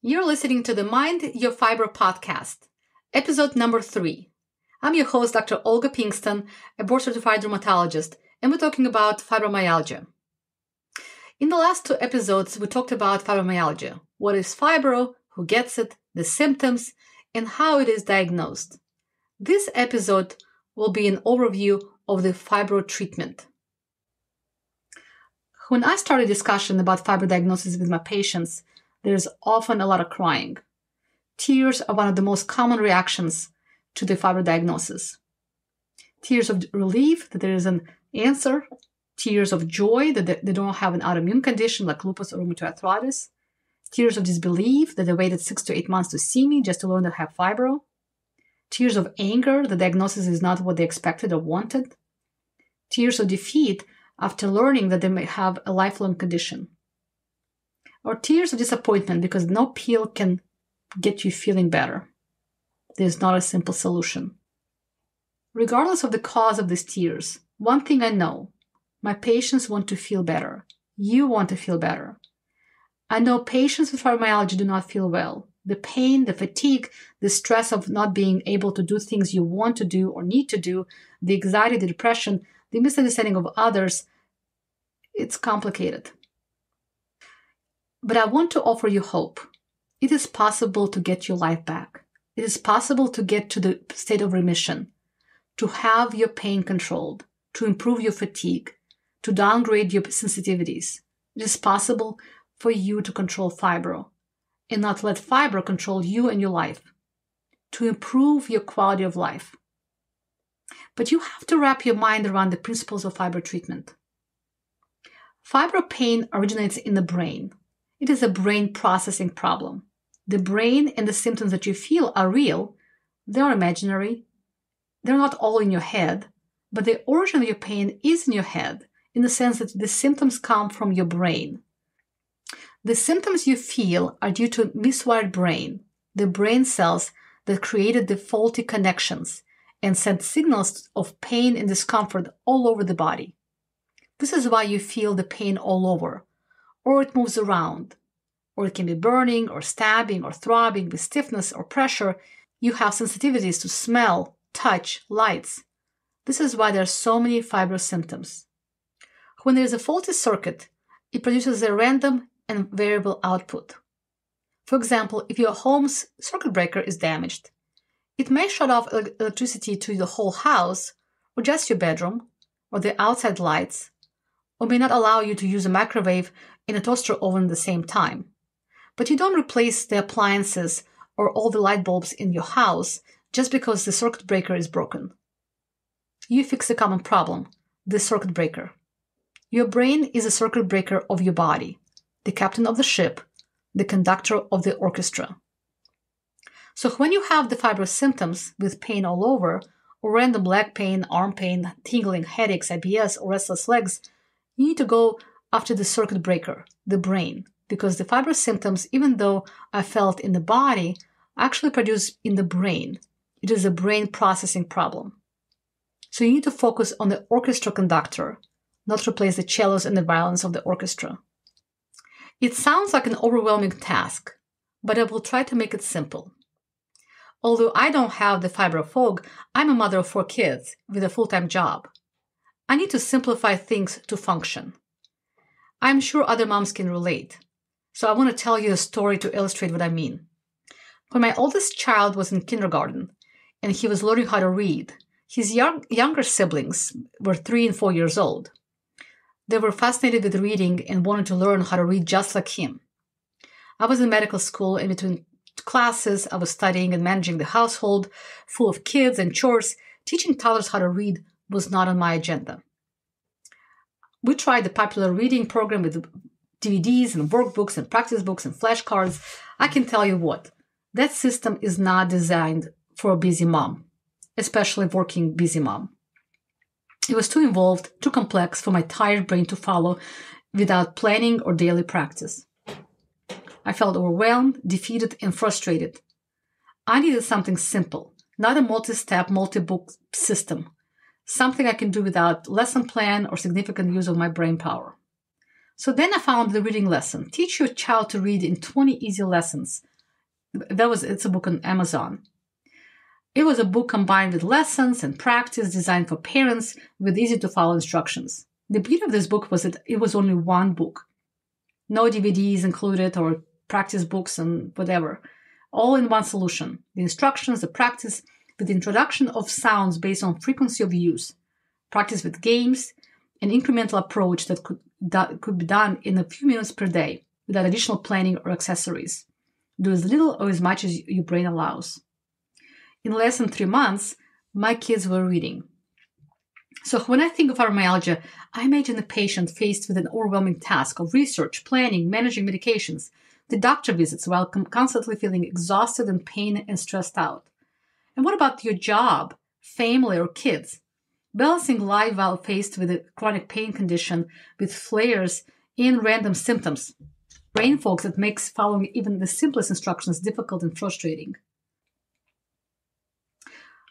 You're listening to the Mind Your Fibro podcast, episode number 3. I'm your host, Dr. Olga Pinkston, a board-certified dermatologist, and we're talking about fibromyalgia. In the last 2 episodes, we talked about fibromyalgia. What is fibro, who gets it, the symptoms, and how it is diagnosed. This episode will be an overview of the fibro treatment. When I start a discussion about fibro diagnosis with my patients, there's often a lot of crying. Tears are one of the most common reactions to the fibro diagnosis. Tears of relief that there is an answer, tears of joy that they don't have an autoimmune condition like lupus or rheumatoid arthritis, tears of disbelief that they waited 6 to 8 months to see me just to learn that I have fibro, tears of anger, the diagnosis is not what they expected or wanted, tears of defeat after learning that they may have a lifelong condition, or tears of disappointment because no pill can get you feeling better. There's not a simple solution. Regardless of the cause of these tears, one thing I know, my patients want to feel better. You want to feel better. I know patients with fibromyalgia do not feel well. The pain, the fatigue, the stress of not being able to do things you want to do or need to do, the anxiety, the depression, the misunderstanding of others, it's complicated. But I want to offer you hope. It is possible to get your life back. It is possible to get to the state of remission, to have your pain controlled, to improve your fatigue, to downgrade your sensitivities. It is possible for you to control fibro and not let fibro control you and your life, to improve your quality of life. But you have to wrap your mind around the principles of fibro treatment. Fibro pain originates in the brain. It is a brain processing problem. The brain and the symptoms that you feel are real. They're imaginary. They're not all in your head, but the origin of your pain is in your head in the sense that the symptoms come from your brain. The symptoms you feel are due to miswired brain, the brain cells that created the faulty connections and sent signals of pain and discomfort all over the body. This is why you feel the pain all over, or it moves around, or it can be burning or stabbing or throbbing with stiffness or pressure. You have sensitivities to smell, touch, lights. This is why there are so many fibro symptoms. When there is a faulty circuit, it produces a random and variable output. For example, if your home's circuit breaker is damaged, it may shut off electricity to the whole house, or just your bedroom, or the outside lights, or may not allow you to use a microwave and a toaster oven at the same time. But you don't replace the appliances or all the light bulbs in your house just because the circuit breaker is broken. You fix a common problem, the circuit breaker. Your brain is a circuit breaker of your body, the captain of the ship, the conductor of the orchestra. So when you have the fibro symptoms with pain all over, or random leg pain, arm pain, tingling, headaches, IBS, or restless legs, you need to go after the circuit breaker, the brain, because the fibro symptoms, even though I felt in the body, actually produce in the brain. It is a brain processing problem. So you need to focus on the orchestra conductor, not replace the cellos and the violins of the orchestra. It sounds like an overwhelming task, but I will try to make it simple. Although I don't have the fibro fog, I'm a mother of 4 kids with a full-time job. I need to simplify things to function. I'm sure other moms can relate, so I want to tell you a story to illustrate what I mean. When my oldest child was in kindergarten and he was learning how to read, his younger siblings were 3 and 4 years old. They were fascinated with reading and wanted to learn how to read just like him. I was in medical school, and between classes, I was studying and managing the household full of kids and chores. Teaching toddlers how to read was not on my agenda. We tried the popular reading program with DVDs and workbooks and practice books and flashcards. I can tell you what, that system is not designed for a busy mom, especially working busy mom. It was too involved, too complex for my tired brain to follow without planning or daily practice. I felt overwhelmed, defeated, and frustrated. I needed something simple, not a multi-step, multi-book system. Something I can do without lesson plan or significant use of my brain power. So then I found the reading lesson. Teach your child to read in 20 easy lessons It's a book on Amazon. It was a book combined with lessons and practice designed for parents with easy to follow instructions. The beauty of this book was that it was only one book. No DVDs included or practice books and whatever. All in one solution. The instructions, the practice, with the introduction of sounds based on frequency of use. Practice with games, an incremental approach that could be done in a few minutes per day without additional planning or accessories. Do as little or as much as your brain allows. In less than 3 months, my kids were reading. So when I think of fibromyalgia, I imagine a patient faced with an overwhelming task of research, planning, managing medications, the doctor visits while constantly feeling exhausted and pain and stressed out. And what about your job, family, or kids? Balancing life while faced with a chronic pain condition with flares and random symptoms. Brain fog that makes following even the simplest instructions difficult and frustrating.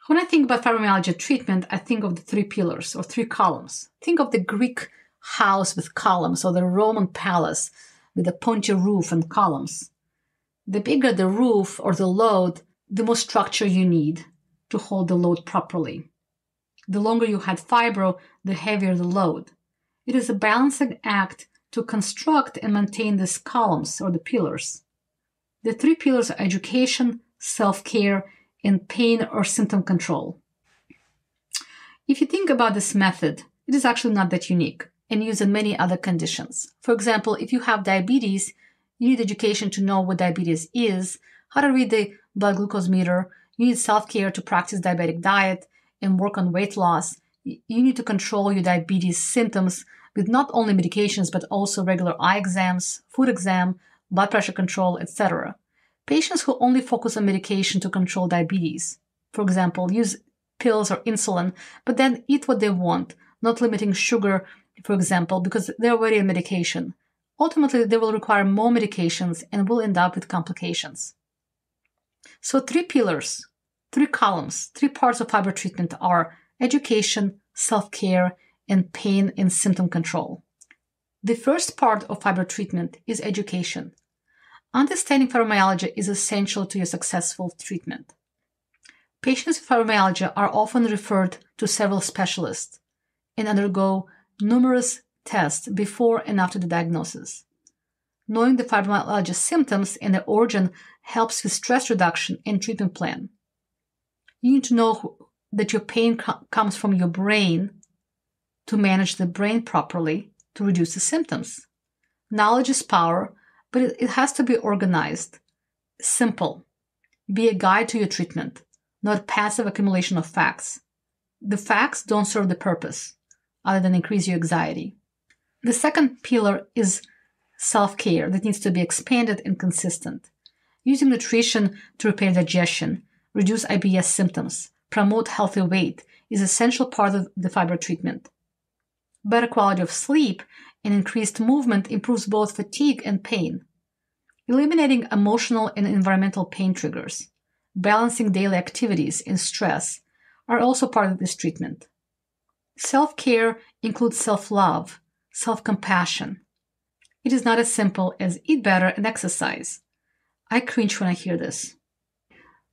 When I think about fibromyalgia treatment, I think of the 3 pillars or 3 columns. Think of the Greek house with columns or the Roman palace with a pointy roof and columns. The bigger the roof or the load, the more structure you need to hold the load properly. The longer you had fibro, the heavier the load. It is a balancing act to construct and maintain these columns or the pillars. The 3 pillars are education, self-care, and pain or symptom control. If you think about this method, it is actually not that unique and used in many other conditions. For example, if you have diabetes, you need education to know what diabetes is, how to read the blood glucose meter, you need self-care to practice diabetic diet and work on weight loss. You need to control your diabetes symptoms with not only medications but also regular eye exams, food exam, blood pressure control, etc. Patients who only focus on medication to control diabetes, for example, use pills or insulin, but then eat what they want, not limiting sugar, for example, because they're already on medication. Ultimately, they will require more medications and will end up with complications. So 3 pillars, 3 columns, 3 parts of fibro treatment are education, self-care, and pain and symptom control. The first part of fibro treatment is education. Understanding fibromyalgia is essential to your successful treatment. Patients with fibromyalgia are often referred to several specialists and undergo numerous tests before and after the diagnosis. Knowing the fibromyalgia symptoms and the origin helps with stress reduction and treatment plan. You need to know that your pain comes from your brain to manage the brain properly to reduce the symptoms. Knowledge is power, but it has to be organized, simple, be a guide to your treatment, not passive accumulation of facts. The facts don't serve the purpose other than increase your anxiety. The second pillar is self-care that needs to be expanded and consistent. Using nutrition to repair digestion, reduce IBS symptoms, promote healthy weight is an essential part of the fibro treatment. Better quality of sleep and increased movement improves both fatigue and pain. Eliminating emotional and environmental pain triggers, balancing daily activities and stress are also part of this treatment. Self-care includes self-love, self-compassion. It is not as simple as eat better and exercise. I cringe when I hear this.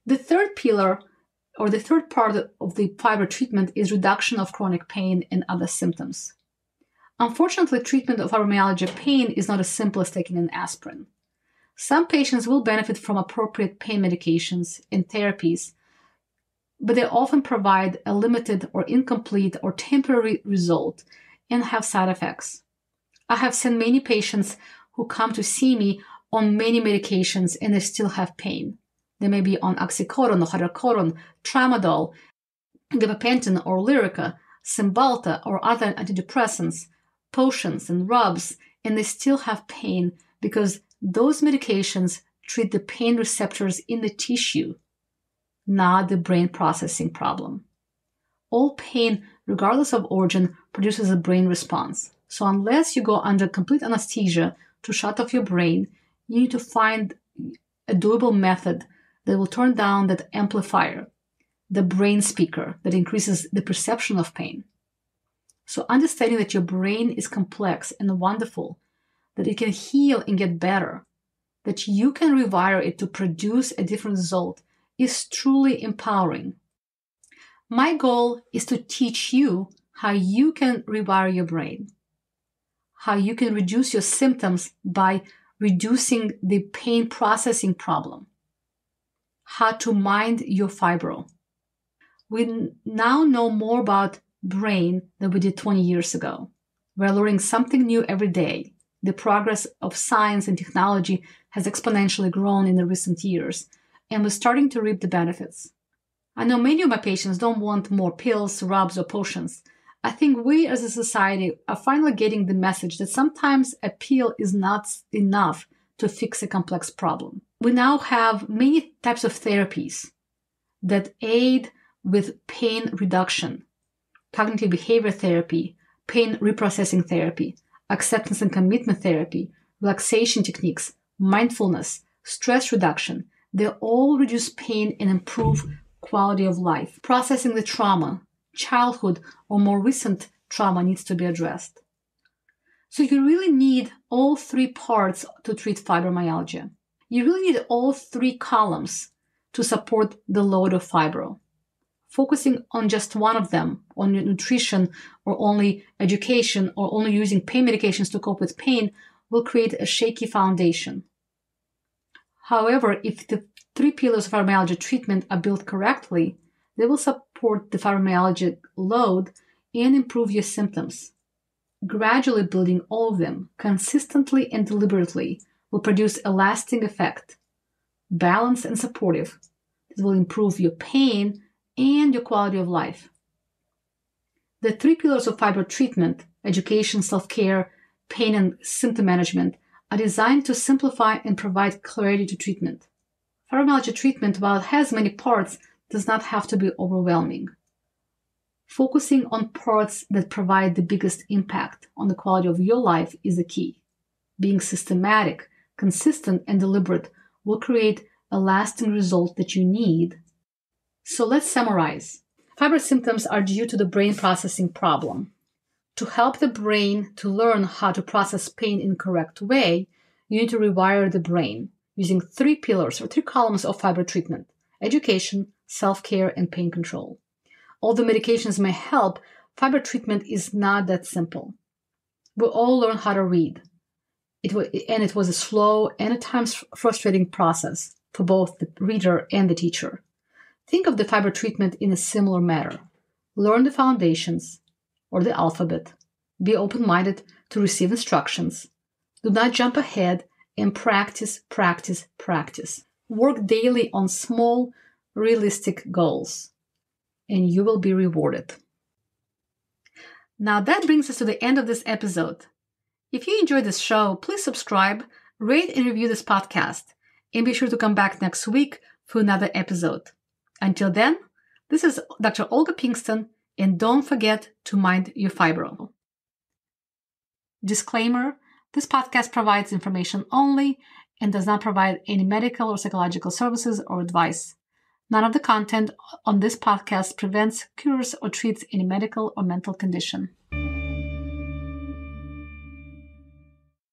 The third pillar, or the third part of the fibro treatment, is reduction of chronic pain and other symptoms. Unfortunately, treatment of fibromyalgia pain is not as simple as taking an aspirin. Some patients will benefit from appropriate pain medications and therapies, but they often provide a limited or incomplete or temporary result and have side effects. I have seen many patients who come to see me on many medications and they still have pain. They may be on oxycodone, hydrocodone, tramadol, gabapentin or Lyrica, Cymbalta or other antidepressants, potions and rubs, and they still have pain because those medications treat the pain receptors in the tissue, not the brain processing problem. All pain, regardless of origin, produces a brain response. So unless you go under complete anesthesia to shut off your brain, you need to find a doable method that will turn down that amplifier, the brain speaker that increases the perception of pain. So understanding that your brain is complex and wonderful, that it can heal and get better, that you can rewire it to produce a different result is truly empowering. My goal is to teach you how you can rewire your brain, how you can reduce your symptoms by reducing the pain processing problem, how to mind your fibro. We now know more about brain than we did 20 years ago. We're learning something new every day. The progress of science and technology has exponentially grown in the recent years, and we're starting to reap the benefits. I know many of my patients don't want more pills, rubs, or potions. I think we as a society are finally getting the message that sometimes a pill is not enough to fix a complex problem. We now have many types of therapies that aid with pain reduction, cognitive behavior therapy, pain reprocessing therapy, acceptance and commitment therapy, relaxation techniques, mindfulness, stress reduction. They all reduce pain and improve quality of life. Processing the trauma, childhood or more recent trauma needs to be addressed. So you really need all three parts to treat fibromyalgia. You really need all three columns to support the load of fibro. Focusing on just one of them, on nutrition or only education or only using pain medications to cope with pain, will create a shaky foundation. However, if the three pillars of fibromyalgia treatment are built correctly, they will support the fibromyalgia load and improve your symptoms. Gradually building all of them consistently and deliberately will produce a lasting effect, balanced and supportive, that will improve your pain and your quality of life. The three pillars of fibro treatment, education, self-care, pain, and symptom management, are designed to simplify and provide clarity to treatment. Fibromyalgia treatment, while it has many parts, does not have to be overwhelming. Focusing on parts that provide the biggest impact on the quality of your life is the key. Being systematic, consistent, and deliberate will create a lasting result that you need. So let's summarize. Fibro symptoms are due to the brain processing problem. To help the brain to learn how to process pain in the correct way, you need to rewire the brain using three pillars or three columns of fibro treatment: education, self-care, and pain control. Although medications may help, fibro treatment is not that simple. We all learn how to read. It was a slow and at times frustrating process for both the reader and the teacher. Think of the fibro treatment in a similar manner. Learn the foundations or the alphabet. Be open-minded to receive instructions. Do not jump ahead and practice, practice, practice. Work daily on small, realistic goals, and you will be rewarded. Now that brings us to the end of this episode. If you enjoyed this show, please subscribe, rate and review this podcast, and be sure to come back next week for another episode. Until then, this is Dr. Olga Pinkston, and don't forget to mind your fibro. Disclaimer: this podcast provides information only and does not provide any medical or psychological services or advice. None of the content on this podcast prevents, cures, or treats any medical or mental condition.